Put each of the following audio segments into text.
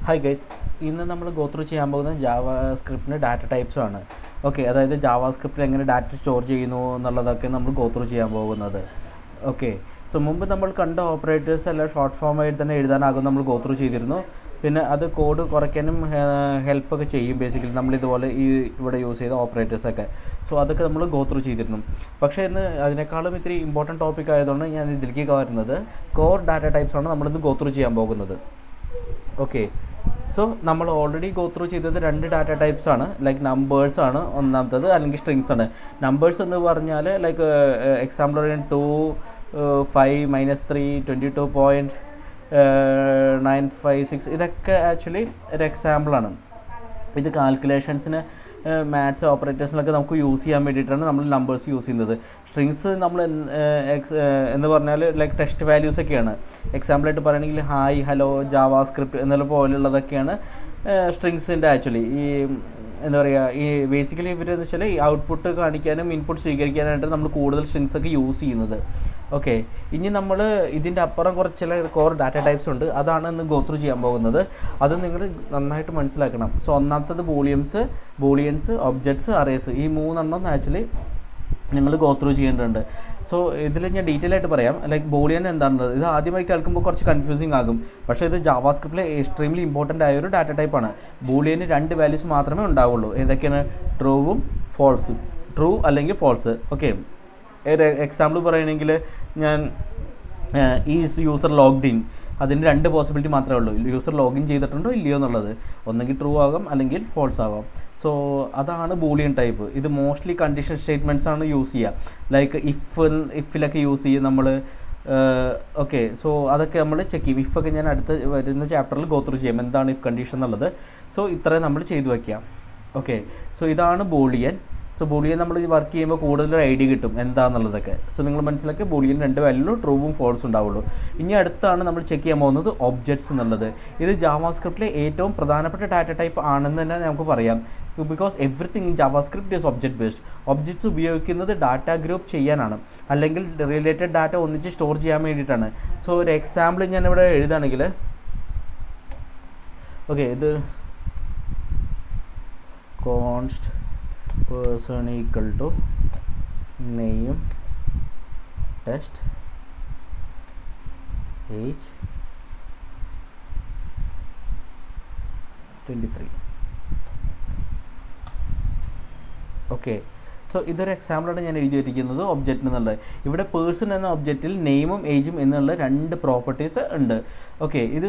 Hi guys, ഇന്ന് നമ്മൾ go through ചെയ്യാൻ പോകുന്നത് ജാവ സ്ക്രിപ്റ്റിൻ്റെ ഡാറ്റ ടൈപ്സ് ആണ്. ഓക്കെ, അതായത് ജാവ സ്ക്രിപ്റ്റിൽ എങ്ങനെ ഡാറ്റ സ്റ്റോർ ചെയ്യുന്നു എന്നുള്ളതൊക്കെ നമ്മൾ ഗോ ത്രൂ ചെയ്യാൻ പോകുന്നത്. ഓക്കെ, സോ മുമ്പ് നമ്മൾ കണ്ട ഓപ്പറേറ്റേഴ്സ് എല്ലാം ഷോർട്ട് ഫോമായിട്ട് തന്നെ എഴുതാനാകും നമ്മൾ ഗോ ത്രൂ ചെയ്തിരുന്നു. പിന്നെ അത് കോഡ് കുറയ്ക്കാനും ഹെൽപ്പൊക്കെ ചെയ്യും. ബേസിക്കലി നമ്മളിതുപോലെ ഇവിടെ യൂസ് ചെയ്ത ഓപ്പറേറ്റേഴ്സൊക്കെ, സോ അതൊക്കെ നമ്മൾ ഗോ ത്രൂ ചെയ്തിരുന്നു. പക്ഷേ ഇന്ന് അതിനേക്കാളും ഇത്തിരി ഇമ്പോർട്ടൻറ്റ് ടോപ്പിക് ആയതുകൊണ്ട് ഞാൻ ഇതിലേക്ക് വരുന്നത് കോർ ഡാറ്റ ടൈപ്സാണ് നമ്മളിന്ന് ഗോ ത്രൂ ചെയ്യാൻ പോകുന്നത്. ഓക്കെ, സോ നമ്മൾ ഓൾറെഡി ഗോ ത്രൂ ചെയ്തത് രണ്ട് ഡാറ്റ ടൈപ്സ് ആണ്. ലൈക്ക് നമ്പേഴ്സ് ആണ് ഒന്നാമത്തത്, അല്ലെങ്കിൽ സ്ട്രിങ്സ് ആണ്. നമ്പേഴ്സ് എന്ന് പറഞ്ഞാൽ ലൈക്ക് എക്സാമ്പിൾ 2, 5, -3, 22.956 ഇതൊക്കെ ആക്ച്വലി ഒരു എക്സാമ്പിളാണ്. ഇത് കാൽക്കുലേഷൻസിന് മാത്സ് ഓപ്പറേറ്റേഴ്സിനൊക്കെ നമുക്ക് യൂസ് ചെയ്യാൻ വേണ്ടിയിട്ടാണ് നമ്മൾ നമ്പേഴ്സ് യൂസ് ചെയ്യുന്നത്. സ്ട്രിങ്സ് നമ്മൾ എന്ന് പറഞ്ഞാൽ ലൈക്ക് ടെക്സ്റ്റ് വാല്യൂസൊക്കെയാണ്. എക്സാമ്പിളായിട്ട് പറയുകയാണെങ്കിൽ ഹായ്, ഹലോ, ജാവാ സ്ക്രിപ്റ്റ് എന്നുള്ള പോലുള്ളതൊക്കെയാണ് സ്ട്രിങ്സിൻ്റെ ആക്ച്വലി. ഈ എന്താ പറയുക, ഈ ബേസിക്കലി ഇവരെന്ന് വെച്ചാൽ ഈ ഔട്ട്പുട്ട് കാണിക്കാനും ഇൻപുട്ട് സ്വീകരിക്കാനായിട്ട് നമ്മൾ കൂടുതൽ സ്ട്രിങ്സൊക്കെ യൂസ് ചെയ്യുന്നത്. ഓക്കെ, ഇനി നമ്മൾ ഇതിൻ്റെ അപ്പുറം കുറച്ച് ചില കോർ ഡാറ്റ ടൈപ്സ് ഉണ്ട്, അതാണ് ഇന്ന് ഗോ ത്രൂ ചെയ്യാൻ പോകുന്നത്. അത് നിങ്ങൾ നന്നായിട്ട് മനസ്സിലാക്കണം. സോ ഒന്നാമത്തത് ബൂളിയൻസ്, ഒബ്ജക്ട്സ്, അറേസ്, ഈ മൂന്നെണ്ണം ആക്ച്വലി നിങ്ങൾ ഗോ ത്രൂ ചെയ്യേണ്ടതുണ്ട്. സോ ഇതിൽ ഞാൻ ഡീറ്റെയിൽ ആയിട്ട് പറയാം. ലൈക്ക് ബൂളിയൻ എന്താണെന്നത് ഇത് ആദ്യമായി കേൾക്കുമ്പോൾ കുറച്ച് കൺഫ്യൂസിങ് ആകും. പക്ഷേ ഇത് ജാവാ സ്ക്രിപ്റ്റിലെ എക്സ്ട്രീംലി ഇമ്പോർട്ടൻ്റ് ആയ ഒരു ഡാറ്റ ടൈപ്പാണ്. ബൂളിയന് 2 വാല്യൂസ് മാത്രമേ ഉണ്ടാവുള്ളൂ. ഏതൊക്കെയാണ്? ട്രൂവും ഫോൾസും. ട്രൂ അല്ലെങ്കിൽ ഫോൾസ്. ഓക്കെ, ഒരു എക്സാമ്പിൾ പറയുകയാണെങ്കിൽ ഞാൻ ഈസ് യൂസർ ലോഗ്ഡ് ഇൻ, അതിന് 2 പോസിബിലിറ്റി മാത്രമേ ഉള്ളൂ. യൂസർ ലോഗിൻ ചെയ്തിട്ടുണ്ടോ ഇല്ലയോ എന്നുള്ളത്. ഒന്നെങ്കിൽ ട്രൂ ആകാം അല്ലെങ്കിൽ ഫോൾസ് ആവാം. സോ അതാണ് ബൂളിയൻ ടൈപ്പ്. ഇത് മോസ്റ്റ്ലി കണ്ടീഷൻ സ്റ്റേറ്റ്മെൻറ്റ്സ് ആണ് യൂസ് ചെയ്യുക. ലൈക്ക് ഇഫിലൊക്കെ യൂസ് ചെയ്യും നമ്മൾ. ഓക്കെ, സോ അതൊക്കെ നമ്മൾ ചെക്ക് ചെയ്യും. ഇഫൊക്കെ ഞാൻ അടുത്ത വരുന്ന ചാപ്റ്ററിൽ ഗോ ത്രൂ ചെയ്യും എന്താണ് ഇഫ് കണ്ടീഷൻ എന്നുള്ളത്. സോ ഇത്രയും നമ്മൾ ചെയ്തു വയ്ക്കാം. ഓക്കെ, സോ ഇതാണ് ബൂളിയൻ. സോ ബൂളിയൻ നമ്മൾ വർക്ക് ചെയ്യുമ്പോൾ കൂടുതൽ ഐഡിയ കിട്ടും എന്താണെന്നുള്ളതൊക്കെ. സോ നിങ്ങൾ മനസ്സിലാക്കി ബൂളിയൻ 2 വാല്യൂ ട്രൂവും ഫോൾസും ഉണ്ടാവുള്ളൂ. ഇനി അടുത്താണ് നമ്മൾ ചെക്ക് ചെയ്യാൻ പോകുന്നത് ഒബ്ജക്ട്സ് എന്നുള്ളത്. ഇത് ജാവാ സ്ക്രിപ്റ്റിലെ ഏറ്റവും പ്രധാനപ്പെട്ട ഡാറ്റ ടൈപ്പ് ആണെന്ന് തന്നെ നമുക്ക് പറയാം. Because everything in Java script is object based. Objects ഉപയോഗിക്കുന്നത് ഡാറ്റ ഗ്രൂപ്പ് ചെയ്യാനാണ്, അല്ലെങ്കിൽ റിലേറ്റഡ് ഡാറ്റ ഒന്നിച്ച് സ്റ്റോർ ചെയ്യാൻ വേണ്ടിയിട്ടാണ്. സോ ഒരു എക്സാമ്പിൾ ഞാനിവിടെ എഴുതുകയാണെങ്കിൽ, ഓക്കെ, ഇത് const person equal to name test age 23. Okay, so ഇതൊരു എക്സാമ്പിളാണ് ഞാൻ എഴുതി വയ്ക്കുന്നത് ഒബ്ജക്റ്റ് എന്നുള്ളത്. ഇവിടെ പേഴ്സൺ എന്ന ഒബ്ജക്റ്റിൽ നെയിമും ഏജും എന്നുള്ള 2 പ്രോപ്പർട്ടീസ് ഉണ്ട്. ഓക്കെ, ഇത്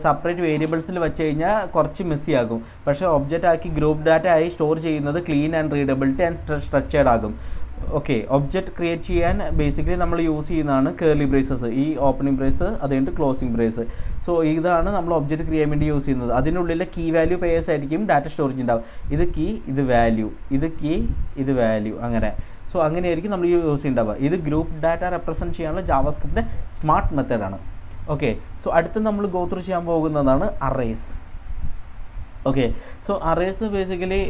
സെപ്പറേറ്റ് വേരിയബിൾസിൽ വെച്ച് കഴിഞ്ഞാൽ കുറച്ച് മെസ്സി ആകും. പക്ഷേ ഒബ്ജക്റ്റ് ആക്കി ഗ്രൂപ്പ് ഡാറ്റ ആയി സ്റ്റോർ ചെയ്യുന്നത് clean and readability and structured ആകും. ഓക്കെ, ഒബ്ജക്റ്റ് ക്രിയേറ്റ് ചെയ്യാൻ ബേസിക്കലി നമ്മൾ യൂസ് ചെയ്യുന്നതാണ് കേർലി ബ്രേസസ്. ഈ ഓപ്പണിംഗ് ബ്രേസ്, അതുകൊണ്ട് ക്ലോസിംഗ് ബ്രേസ്. സോ ഇതാണ് നമ്മൾ ഒബ്ജക്റ്റ് ക്രിയേറ്റ് വേണ്ടി യൂസ് ചെയ്യുന്നത്. അതിനുള്ളിലെ കീ വാല്യൂ പെയേഴ്സ് ആയിരിക്കും ഡാറ്റ സ്റ്റോറേജ് ഉണ്ടാവും. ഇത് കീ, ഇത് വാല്യൂ, ഇത് കീ, ഇത് വാല്യൂ, അങ്ങനെ. സോ അങ്ങനെയായിരിക്കും നമ്മൾ യൂസ് ചെയ്യുന്നുണ്ടാവുക. ഇത് ഗ്രൂപ്പ് ഡാറ്റ റെപ്രസെൻറ്റ് ചെയ്യാനുള്ള ജാവാ സ്ക്രിപ്റ്റിൻ്റെ സ്മാർട്ട് മെത്തേഡാണ്. ഓക്കെ, സോ അടുത്ത് നമ്മൾ ഗോ ത്രൂ ചെയ്യാൻ പോകുന്നതാണ് arrays. Okay, so arrays basically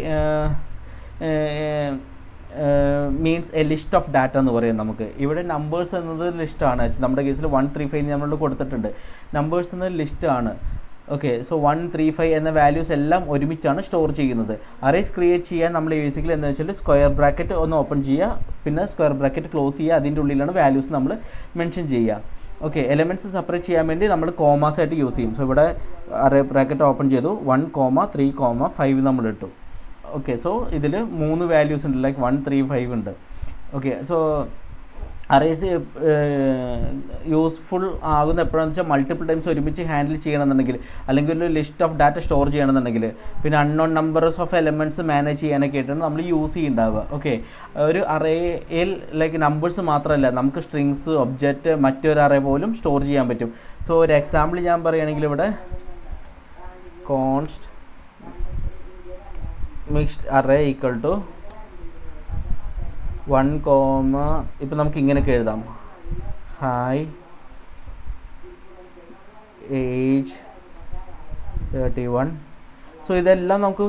means a list of data എന്ന് പറയും നമുക്ക്. ഇവിടെ നമ്പേഴ്സ് എന്നത് ലിസ്റ്റാണ്. നമ്മുടെ കേസിൽ 135 നമ്മൾ കൊടുത്തിട്ടുണ്ട്. നമ്പേഴ്സ് എന്നത് ലിസ്റ്റാണ്. ഓക്കെ, സോ 135 എന്ന വാല്യൂസ് എല്ലാം ഒരുമിച്ചാണ് സ്റ്റോർ ചെയ്യുന്നത്. അറേസ് ക്രിയേറ്റ് ചെയ്യാൻ നമ്മൾ ബേസിക്കലി എന്താ വെച്ചാൽ സ്ക്വയർ ബ്രാക്കറ്റ് ഒന്ന് ഓപ്പൺ ചെയ്യുക, പിന്നെ സ്ക്വയർ ബ്രാക്കറ്റ് ക്ലോസ് ചെയ്യുക. അതിൻ്റെ ഉള്ളിലാണ് വാല്യൂസ് നമ്മൾ മെൻഷൻ ചെയ്യുക. ഓക്കെ, എലമെൻറ്റ്സ് സെപ്പറേറ്റ് ചെയ്യാൻ വേണ്ടി നമ്മൾ കോമാസ് ആയിട്ട് യൂസ് ചെയ്യും. സോ ഇവിടെ അറേ ബ്രാക്കറ്റ് ഓപ്പൺ ചെയ്തു, 1, 3, 5 നമ്മൾ ഇട്ടു. ഓക്കെ, സോ ഇതിൽ 3 വാല്യൂസ് ഉണ്ട്, ലൈക്ക് 1, 3, 5 ഉണ്ട്. ഓക്കെ, സോ അറേസ് യൂസ്ഫുൾ ആകുന്ന എപ്പോഴാണെന്ന് വെച്ചാൽ മൾട്ടിപ്പിൾ ടൈംസ് ഒരുമിച്ച് ഹാൻഡിൽ ചെയ്യണമെന്നുണ്ടെങ്കിൽ, അല്ലെങ്കിൽ ഒരു ലിസ്റ്റ് ഓഫ് ഡാറ്റ സ്റ്റോർ ചെയ്യണമെന്നുണ്ടെങ്കിൽ, പിന്നെ unknown numbers of elements manage ചെയ്യാനൊക്കെ ആയിട്ടാണ് നമ്മൾ യൂസ് ചെയ്യുന്നുണ്ടാവുക. ഓക്കെ, ഒരു അറേയിൽ ലൈക്ക് നമ്പേഴ്സ് മാത്രമല്ല, നമുക്ക് സ്ട്രിങ്സ്, ഒബ്ജക്റ്റ്, മറ്റൊരു അറേ പോലും സ്റ്റോർ ചെയ്യാൻ പറ്റും. സോ ഒരു എക്സാമ്പിൾ ഞാൻ പറയുകയാണെങ്കിൽ ഇവിടെ const mixed array equal to 1, ഇപ്പം നമുക്ക് ഇങ്ങനെയൊക്കെ എഴുതാം, ഹായ്, ഏജ് 31. സോ ഇതെല്ലാം നമുക്ക്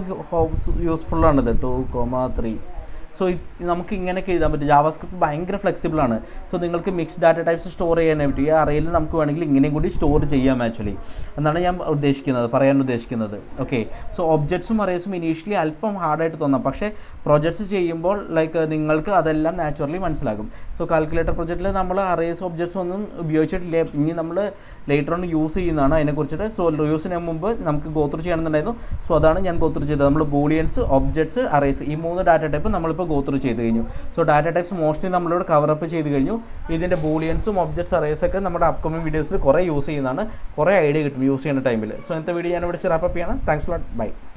യൂസ്ഫുള്ളാണിത്. 2, 3. സോ നമുക്ക് ഇങ്ങനെയൊക്കെ എഴുതാൻ പറ്റും. ജാവാസ്ക്രിപ്റ്റ് ഭയങ്കര ഫ്ലെക്സിബിൾ ആണ്. സോ നിങ്ങൾക്ക് മിക്സ്ഡ് ഡാറ്റ ടൈപ്സ് സ്റ്റോർ ചെയ്യാനായി പറ്റും. ഈ അറേയിൽ നമുക്ക് വേണമെങ്കിൽ ഇങ്ങനെയും കൂടി സ്റ്റോർ ചെയ്യാം ആക്ച്വലി എന്നാണ് ഞാൻ പറയാൻ ഉദ്ദേശിക്കുന്നത്. ഓക്കെ, സോ ഒബ്ജക്ട്സും അറേസും ഇനീഷ്യലി അല്പം ഹാർഡായിട്ട് തോന്നാം, പക്ഷേ പ്രൊജക്ട്സ് ചെയ്യുമ്പോൾ ലൈക്ക് നിങ്ങൾക്ക് അതെല്ലാം നാച്ചുറലി മനസ്സിലാകും. സോ കാൽക്കുലേറ്റർ പ്രൊജക്റ്റിൽ നമ്മൾ അറേസ് ഒബ്ജക്ട്സ് ഒന്നും ഉപയോഗിച്ചിട്ടില്ല, ഇനി നമ്മൾ ലേറ്റർ ഓൺ യൂസ് ചെയ്യുന്നതാണ് അതിനെക്കുറിച്ചിട്ട്. സോ യൂസിന് മുമ്പ് നമുക്ക് ഗോത്രൂ ചെയ്യണമെന്നുണ്ടായിരുന്നു. സോ അതാണ് ഞാൻ ഗോത്രൂ ചെയ്തത്. നമ്മൾ ബൂളിയൻസ്, ഒബ്ജക്ട്സ്, അറേസ് ഈ 3 ഡാറ്റ ടൈപ്പ് നമ്മളിപ്പോൾ ഗോത്രൂ ചെയ്ത് കഴിഞ്ഞു. സോ ഡാറ്റ ടൈപ്സ് മോസ്റ്റ്ലി നമ്മളിവിടെ കവറപ്പ് ചെയ്ത് കഴിഞ്ഞു. ഇതിൻ്റെ ബൂളിയൻസും ഒബ്ജക്ട്സ്, അറേസൊക്കെ നമ്മുടെ അപ്കമിങ് വീഡിയോസിൽ കുറേ യൂസ് ചെയ്യുന്നതാണ്. കുറേ ഐഡിയ കിട്ടും യൂസ് ചെയ്യുന്ന ടൈമിൽ. സോ ഇന്നത്തെ വീഡിയോ ഞാൻ ഇവിടെ റാപ്പ് അപ്പ് ചെയ്യണം. Thanks lot, by.